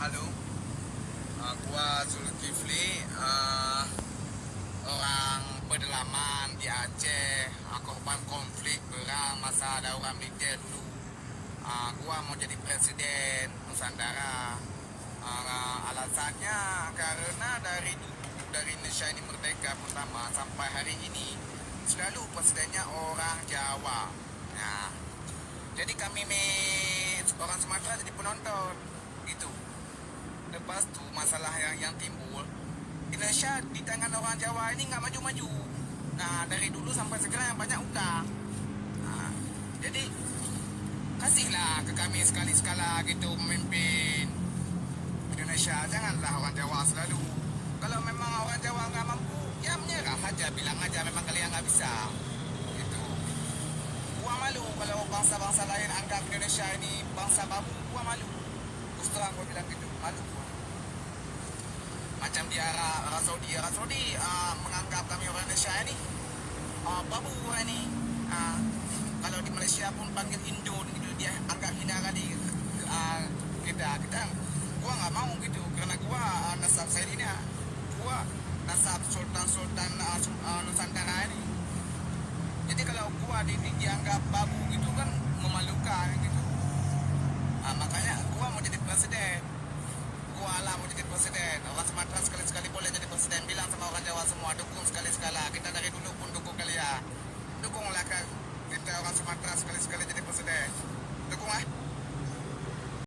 Halo, gua Zulkifli, orang pedalaman di Aceh, korban konflik perang masa ada orang militer dulu. Gua mau jadi presiden Nusantara. Alasannya karena dari Indonesia ini merdeka pertama sampai hari ini selalu presidennya orang Jawa. Nah, jadi kami orang Sumatera jadi penonton gitu. Lepas tu masalah yang timbul, Indonesia di tangan orang Jawa ini nggak maju-maju. Nah, dari dulu sampai sekarang banyak utang. Nah, jadi kasihlah ke kami sekali-sekala gitu memimpin Indonesia. Janganlah orang Jawa selalu. Kalau memang orang Jawa nggak mampu, ya menyerah aja, bilang aja memang kalian nggak bisa. Gitu. Gua malu kalau bangsa-bangsa lain anggap Indonesia ini bangsa babu. Gua malu. Terus terang gua bilang gitu, malu gua. Macam di Arab Saudi menganggap kami orang Indonesia ini babu ini. Kalau di Malaysia pun panggil Indon gitu, dia anggap hina kali kita. Gua nggak mau gitu, karena gua nasab saya ini, gua nasab Sultan Nusantara ini. Jadi kalau gua dianggap babu gitu kan memalukan gitu. Makanya gua mau jadi presiden. Gua lah mau jadi presiden